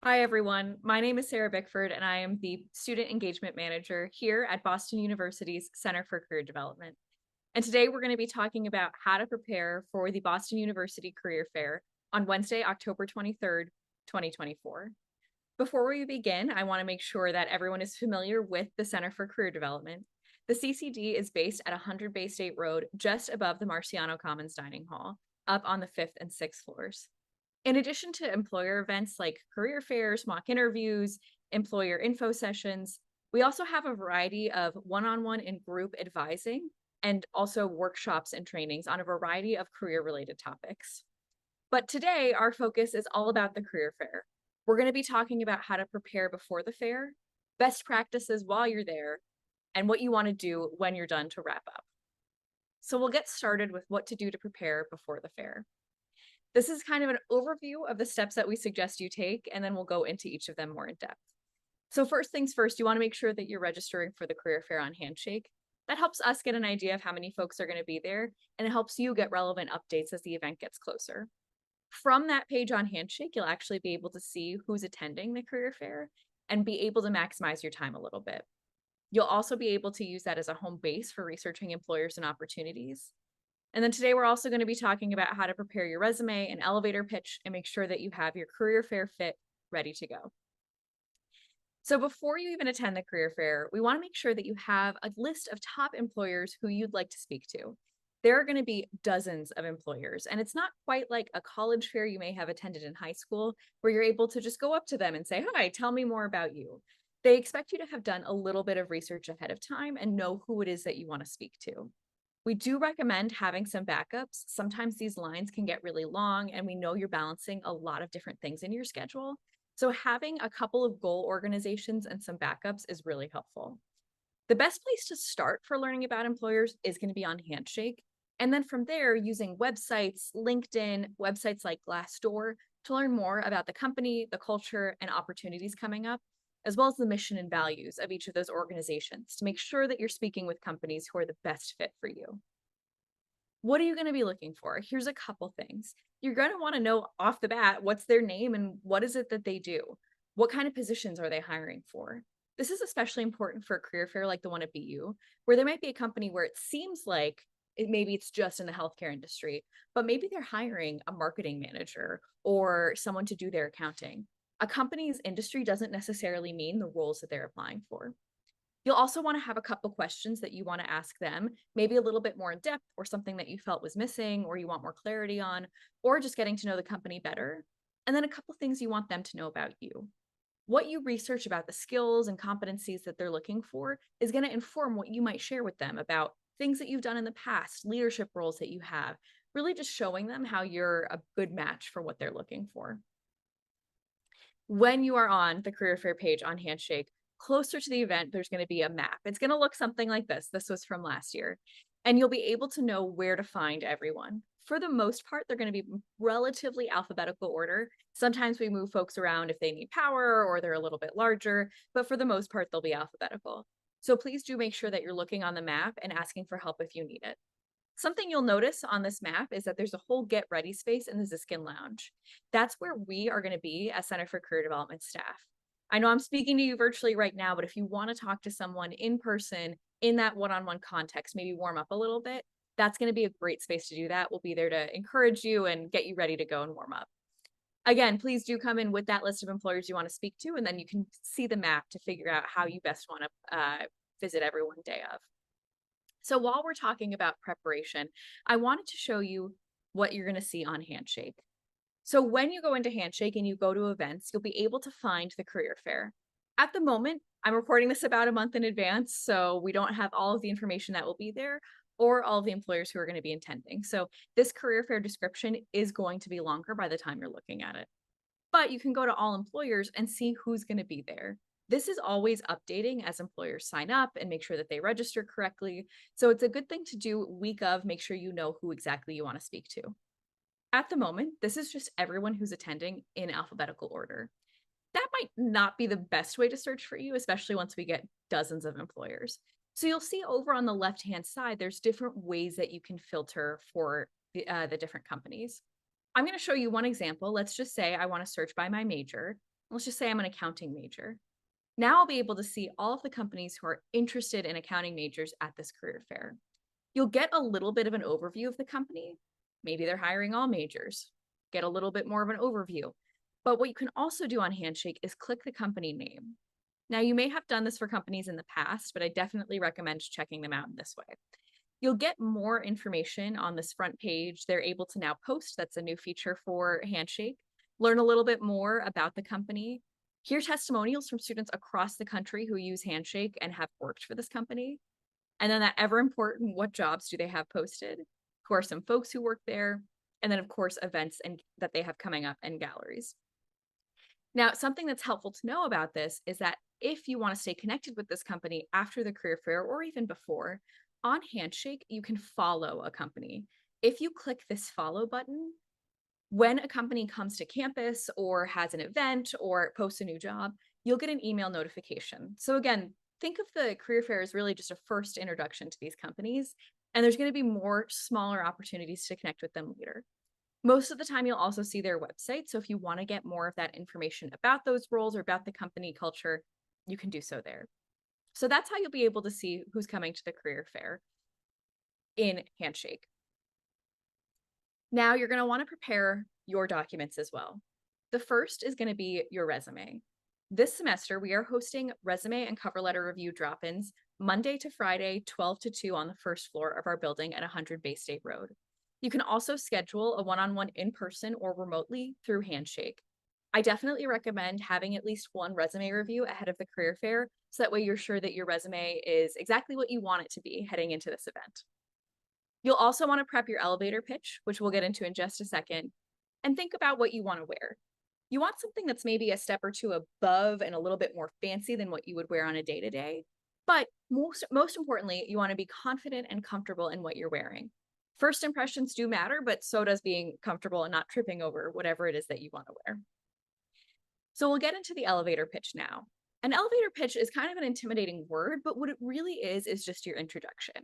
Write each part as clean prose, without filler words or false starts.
Hi, everyone. My name is Sarah Bickford, and I am the Student Engagement Manager here at Boston University's Center for Career Development. And today we're going to be talking about how to prepare for the Boston University Career Fair on Wednesday, October 23rd, 2024. Before we begin, I want to make sure that everyone is familiar with the Center for Career Development. The CCD is based at 100 Bay State Road, just above the Marciano Commons Dining Hall, up on the 5th and 6th floors. In addition to employer events like career fairs, mock interviews, employer info sessions, we also have a variety of one-on-one and group advising and also workshops and trainings on a variety of career-related topics. But today, our focus is all about the career fair. We're going to be talking about how to prepare before the fair, best practices while you're there, and what you want to do when you're done to wrap up. So we'll get started with what to do to prepare before the fair. This is kind of an overview of the steps that we suggest you take, and then we'll go into each of them more in depth. So first things first, you want to make sure that you're registering for the career fair on Handshake. That helps us get an idea of how many folks are going to be there, and it helps you get relevant updates as the event gets closer. From that page on Handshake, you'll actually be able to see who's attending the career fair and be able to maximize your time a little bit. You'll also be able to use that as a home base for researching employers and opportunities. And then today we're also going to be talking about how to prepare your resume and elevator pitch and make sure that you have your career fair fit ready to go. So before you even attend the career fair, we want to make sure that you have a list of top employers who you'd like to speak to. There are going to be dozens of employers, and it's not quite like a college fair you may have attended in high school where you're able to just go up to them and say, "Hi, tell me more about you." They expect you to have done a little bit of research ahead of time and know who it is that you want to speak to. We do recommend having some backups. Sometimes these lines can get really long, and we know you're balancing a lot of different things in your schedule. So, having a couple of goal organizations and some backups is really helpful. The best place to start for learning about employers is going to be on Handshake. And then from there, using websites, LinkedIn, websites like Glassdoor to learn more about the company, the culture, and opportunities coming up, as well as the mission and values of each of those organizations to make sure that you're speaking with companies who are the best fit for you. What are you going to be looking for? Here's a couple things. You're going to want to know off the bat what's their name and what is it that they do? What kind of positions are they hiring for? This is especially important for a career fair like the one at BU, where there might be a company where it seems like maybe it's just in the healthcare industry, but maybe they're hiring a marketing manager or someone to do their accounting. A company's industry doesn't necessarily mean the roles that they're applying for. You'll also want to have a couple questions that you want to ask them, maybe a little bit more in depth or something that you felt was missing or you want more clarity on, or just getting to know the company better. And then a couple things you want them to know about you. What you research about the skills and competencies that they're looking for is going to inform what you might share with them about things that you've done in the past, leadership roles that you have, really just showing them how you're a good match for what they're looking for. When you are on the career fair page on Handshake, closer to the event, there's going to be a map. It's going to look something like this. This was from last year. And you'll be able to know where to find everyone. For the most part, they're going to be relatively alphabetical order. Sometimes we move folks around if they need power or they're a little bit larger, but for the most part, they'll be alphabetical. So please do make sure that you're looking on the map and asking for help if you need it. Something you'll notice on this map is that there's a whole get ready space in the Ziskin Lounge. That's where we are going to be as Center for Career Development staff. I know I'm speaking to you virtually right now, but if you want to talk to someone in person in that one-on-one context, maybe warm up a little bit, that's going to be a great space to do that. We'll be there to encourage you and get you ready to go and warm up. Again, please do come in with that list of employers you want to speak to, and then you can see the map to figure out how you best want to visit every one day of. So while we're talking about preparation, I wanted to show you what you're going to see on Handshake. So when you go into Handshake and you go to events, you'll be able to find the career fair. At the moment, I'm recording this about a month in advance, so we don't have all of the information that will be there or all of the employers who are going to be attending. So this career fair description is going to be longer by the time you're looking at it. But you can go to all employers and see who's going to be there. This is always updating as employers sign up and make sure that they register correctly. So it's a good thing to do week of, make sure you know who exactly you want to speak to. At the moment, this is just everyone who's attending in alphabetical order. That might not be the best way to search for you, especially once we get dozens of employers. So you'll see over on the left-hand side, there's different ways that you can filter for the different companies. I'm going to show you one example. Let's just say I want to search by my major. Let's just say I'm an accounting major. Now I'll be able to see all of the companies who are interested in accounting majors at this career fair. You'll get a little bit of an overview of the company. Maybe they're hiring all majors. Get a little bit more of an overview. But what you can also do on Handshake is click the company name. Now, you may have done this for companies in the past, but I definitely recommend checking them out in this way. You'll get more information on this front page. They're able to now post. That's a new feature for Handshake. Learn a little bit more about the company. Hear testimonials from students across the country who use Handshake and have worked for this company. And then that ever important, what jobs do they have posted? Who are some folks who work there? And then of course, events and that they have coming up and galleries. Now, something that's helpful to know about this is that if you want to stay connected with this company after the career fair or even before, on Handshake, you can follow a company. If you click this follow button, when a company comes to campus or has an event or posts a new job, you'll get an email notification. So again, think of the career fair as really just a first introduction to these companies, and there's going to be more smaller opportunities to connect with them later. Most of the time, you'll also see their website. So if you want to get more of that information about those roles or about the company culture, you can do so there. So that's how you'll be able to see who's coming to the career fair in Handshake. Now you're going to want to prepare your documents as well. The first is going to be your resume. This semester, we are hosting resume and cover letter review drop-ins Monday to Friday, 12 to 2 on the first floor of our building at 100 Bay State Road. You can also schedule a one-on-one in person or remotely through Handshake. I definitely recommend having at least one resume review ahead of the career fair, so that way you're sure that your resume is exactly what you want it to be heading into this event. You'll also want to prep your elevator pitch, which we'll get into in just a second, and think about what you want to wear. You want something that's maybe a step or two above and a little bit more fancy than what you would wear on a day-to-day. But most importantly, you want to be confident and comfortable in what you're wearing. First impressions do matter, but so does being comfortable and not tripping over whatever it is that you want to wear. So we'll get into the elevator pitch now. An elevator pitch is kind of an intimidating word, but what it really is just your introduction.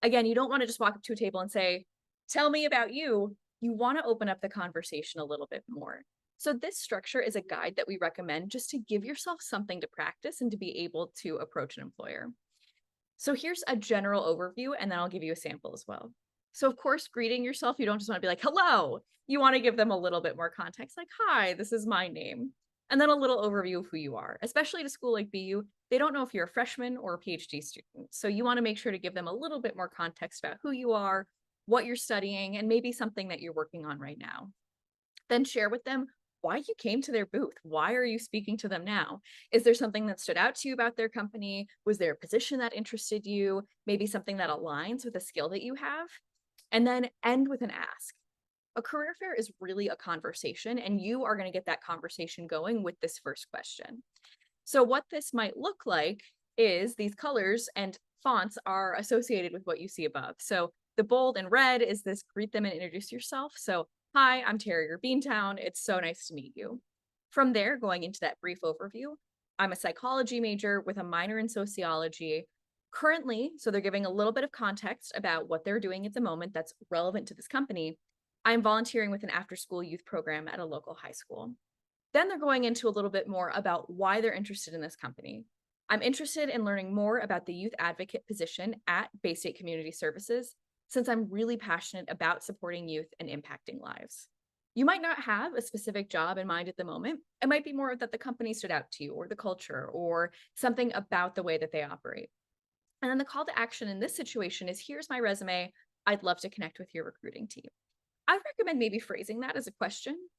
Again, you don't want to just walk up to a table and say, "Tell me about you." You want to open up the conversation a little bit more. So this structure is a guide that we recommend just to give yourself something to practice and to be able to approach an employer. So here's a general overview, and then I'll give you a sample as well. So of course, greeting yourself, you don't just want to be like, "Hello." You want to give them a little bit more context, like, "Hi, this is my name." And then a little overview of who you are, especially at a school like BU. They don't know if you're a freshman or a PhD student. So you want to make sure to give them a little bit more context about who you are, what you're studying, and maybe something that you're working on right now. Then share with them why you came to their booth. Why are you speaking to them now? Is there something that stood out to you about their company? Was there a position that interested you? Maybe something that aligns with a skill that you have? And then end with an ask. A career fair is really a conversation, and you are going to get that conversation going with this first question. So what this might look like is these colors and fonts are associated with what you see above. So the bold and red is this greet them and introduce yourself. So, "Hi, I'm Terrier Beantown. It's so nice to meet you." From there, going into that brief overview, "I'm a psychology major with a minor in sociology. Currently," so they're giving a little bit of context about what they're doing at the moment that's relevant to this company. "I'm volunteering with an after-school youth program at a local high school." Then they're going into a little bit more about why they're interested in this company. "I'm interested in learning more about the youth advocate position at Bay State Community Services, since I'm really passionate about supporting youth and impacting lives." You might not have a specific job in mind at the moment. It might be more that the company stood out to you, or the culture, or something about the way that they operate. And then the call to action in this situation is, "Here's my resume. I'd love to connect with your recruiting team." I recommend maybe phrasing that as a question.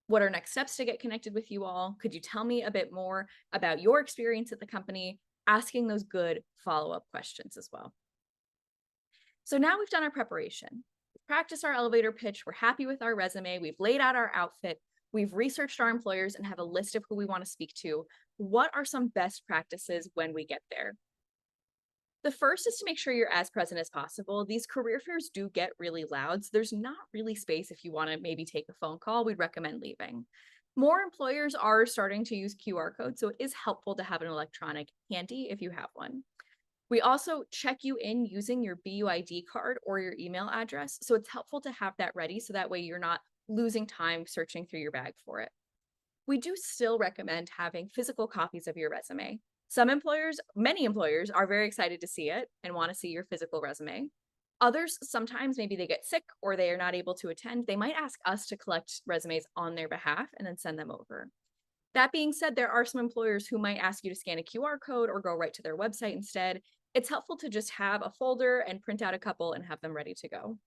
"What are next steps to get connected with you all? Could you tell me a bit more about your experience at the company?" Asking those good follow-up questions as well. So now we've done our preparation. We've practiced our elevator pitch. We're happy with our resume. We've laid out our outfit. We've researched our employers and have a list of who we want to speak to. What are some best practices when we get there? The first is to make sure you're as present as possible. These career fairs do get really loud, so there's not really space if you want to maybe take a phone call. We'd recommend leaving. More employers are starting to use QR codes, so it is helpful to have an electronic handy if you have one. We also check you in using your BUID card or your email address, so it's helpful to have that ready so that way you're not losing time searching through your bag for it. We do still recommend having physical copies of your resume. Some employers, many employers, are very excited to see it and want to see your physical resume. Others, sometimes maybe they get sick or they are not able to attend. They might ask us to collect resumes on their behalf and then send them over. That being said, there are some employers who might ask you to scan a QR code or go right to their website instead. It's helpful to just have a folder and print out a couple and have them ready to go.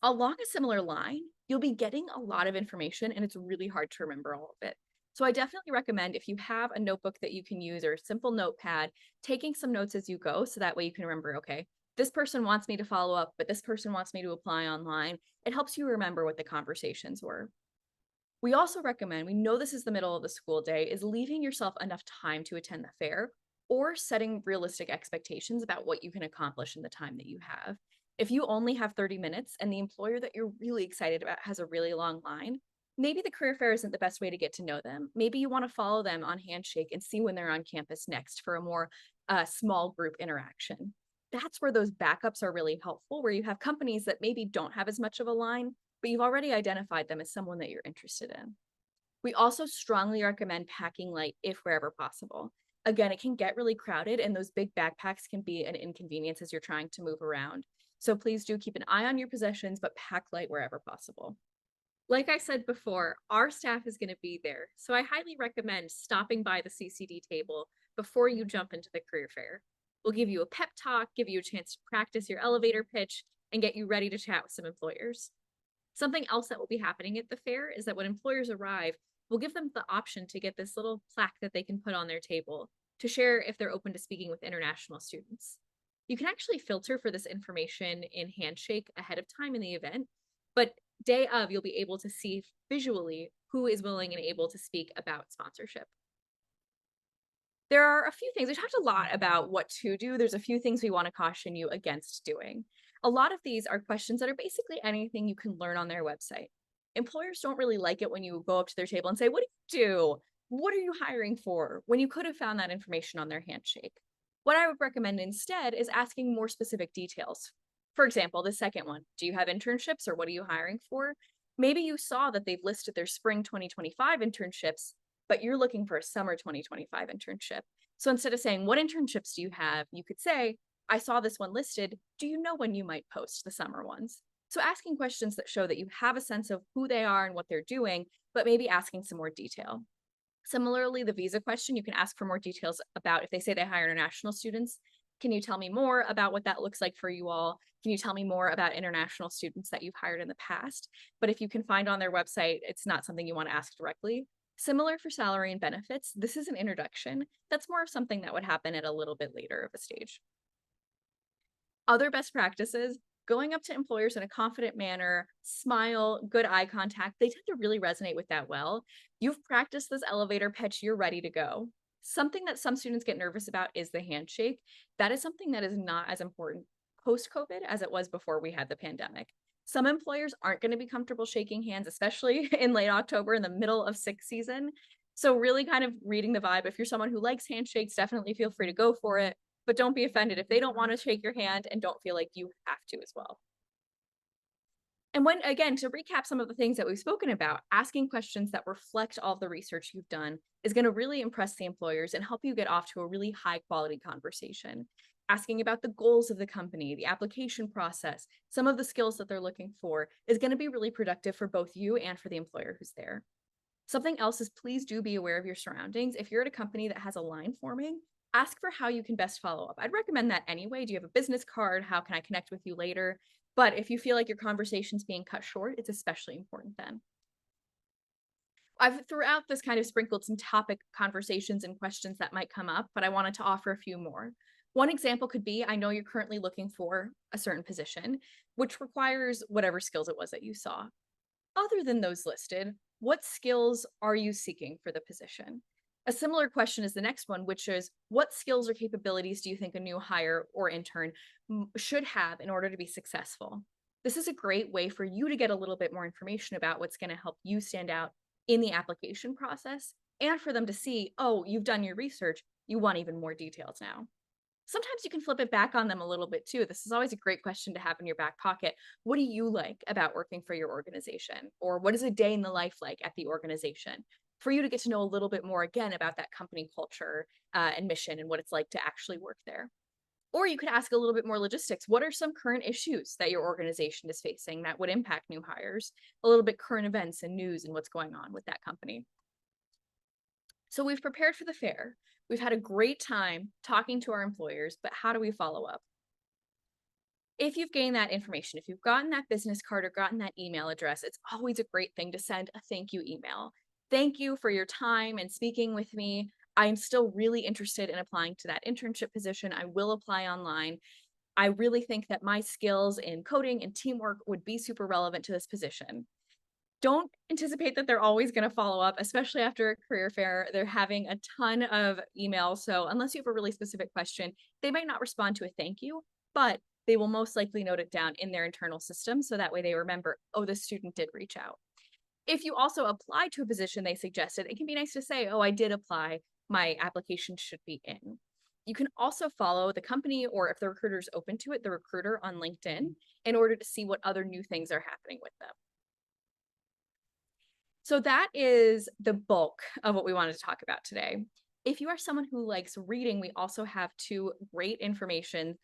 Along a similar line, you'll be getting a lot of information and it's really hard to remember all of it. So I definitely recommend if you have a notebook that you can use or a simple notepad, taking some notes as you go so that way you can remember, okay, this person wants me to follow up, but this person wants me to apply online. It helps you remember what the conversations were. We also recommend, we know this is the middle of the school day, is leaving yourself enough time to attend the fair or setting realistic expectations about what you can accomplish in the time that you have. If you only have 30 minutes and the employer that you're really excited about has a really long line, maybe the career fair isn't the best way to get to know them. Maybe you want to follow them on Handshake and see when they're on campus next for a more small group interaction. That's where those backups are really helpful, where you have companies that maybe don't have as much of a line, but you've already identified them as someone that you're interested in. We also strongly recommend packing light if wherever possible. Again, it can get really crowded and those big backpacks can be an inconvenience as you're trying to move around. So please do keep an eye on your possessions, but pack light wherever possible. Like I said before, our staff is going to be there. So I highly recommend stopping by the CCD table before you jump into the career fair. We'll give you a pep talk, give you a chance to practice your elevator pitch, and get you ready to chat with some employers. Something else that will be happening at the fair is that when employers arrive, we'll give them the option to get this little plaque that they can put on their table to share if they're open to speaking with international students. You can actually filter for this information in Handshake ahead of time in the event, but day of, you'll be able to see visually who is willing and able to speak about sponsorship. There are a few things. We talked a lot about what to do. There's a few things we want to caution you against doing. A lot of these are questions that are basically anything you can learn on their website. Employers don't really like it when you go up to their table and say, "What do you do? What are you hiring for?" when you could have found that information on their Handshake. What I would recommend instead is asking more specific details. For example, the second one, do you have internships or what are you hiring for? Maybe you saw that they've listed their spring 2025 internships, but you're looking for a summer 2025 internship. So instead of saying, "What internships do you have?" you could say, "I saw this one listed. Do you know when you might post the summer ones?" So asking questions that show that you have a sense of who they are and what they're doing, but maybe asking some more detail. Similarly, the visa question, you can ask for more details about if they say they hire international students. Can you tell me more about what that looks like for you all? Can you tell me more about international students that you've hired in the past? But if you can find on their website, it's not something you want to ask directly. Similar for salary and benefits, this is an introduction. That's more of something that would happen at a little bit later of a stage. Other best practices, going up to employers in a confident manner, smile, good eye contact, they tend to really resonate with that well. You've practiced this elevator pitch, you're ready to go. Something that some students get nervous about is the handshake. That is something that is not as important post COVID as it was before we had the pandemic. Some employers aren't going to be comfortable shaking hands, especially in late October in the middle of sixth season. So, really kind of reading the vibe. If you're someone who likes handshakes, definitely feel free to go for it, but don't be offended if they don't want to shake your hand and don't feel like you have to as well. And when, again, to recap some of the things that we've spoken about, asking questions that reflect all of the research you've done is going to really impress the employers and help you get off to a really high quality conversation. Asking about the goals of the company, the application process, some of the skills that they're looking for is going to be really productive for both you and for the employer who's there. Something else is please do be aware of your surroundings. If you're at a company that has a line forming, ask for how you can best follow up. I'd recommend that anyway. Do you have a business card? How can I connect with you later? But if you feel like your conversation's being cut short, it's especially important then. I've throughout this kind of sprinkled some topic conversations and questions that might come up, but I wanted to offer a few more. One example could be I know you're currently looking for a certain position, which requires whatever skills it was that you saw. Other than those listed, what skills are you seeking for the position? A similar question is the next one, which is what skills or capabilities do you think a new hire or intern should have in order to be successful? This is a great way for you to get a little bit more information about what's going to help you stand out in the application process and for them to see, oh, you've done your research, you want even more details now. Sometimes you can flip it back on them a little bit too. This is always a great question to have in your back pocket. What do you like about working for your organization? Or what is a day in the life like at the organization? For you to get to know a little bit more again about that company culture and mission and what it's like to actually work there. Or you could ask a little bit more logistics. What are some current issues that your organization is facing that would impact new hires? A little bit current events and news and what's going on with that company. So we've prepared for the fair. We've had a great time talking to our employers, but how do we follow up? If you've gained that information, if you've gotten that business card or gotten that email address, it's always a great thing to send a thank you email. Thank you for your time and speaking with me. I'm still really interested in applying to that internship position. I will apply online. I really think that my skills in coding and teamwork would be super relevant to this position. Don't anticipate that they're always going to follow up, especially after a career fair. They're having a ton of emails. So, unless you have a really specific question, they might not respond to a thank you, but they will most likely note it down in their internal system. So that way they remember, oh, the student did reach out. If you also apply to a position they suggested, it can be nice to say, oh, I did apply. My application should be in. You can also follow the company, or if the recruiter is open to it, the recruiter on LinkedIn in order to see what other new things are happening with them. So that is the bulk of what we wanted to talk about today. If you are someone who likes reading, we also have two great information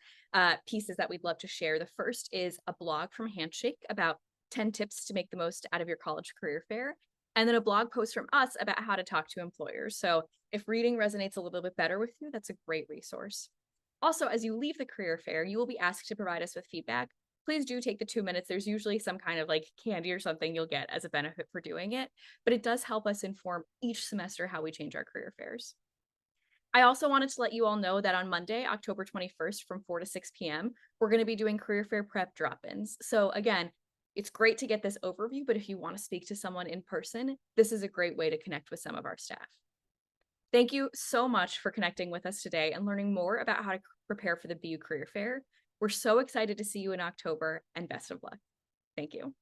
pieces that we'd love to share. The first is a blog from Handshake about 10 tips to make the most out of your college career fair, and then a blog post from us about how to talk to employers. So if reading resonates a little bit better with you, that's a great resource. Also, as you leave the career fair, you will be asked to provide us with feedback. Please do take the 2 minutes. There's usually some kind of like candy or something you'll get as a benefit for doing it, but it does help us inform each semester how we change our career fairs. I also wanted to let you all know that on Monday, October 21st from 4 to 6 p.m., we're going to be doing career fair prep drop-ins. So again, it's great to get this overview, but if you want to speak to someone in person, this is a great way to connect with some of our staff. Thank you so much for connecting with us today and learning more about how to prepare for the BU Career Fair. We're so excited to see you in October, and best of luck. Thank you.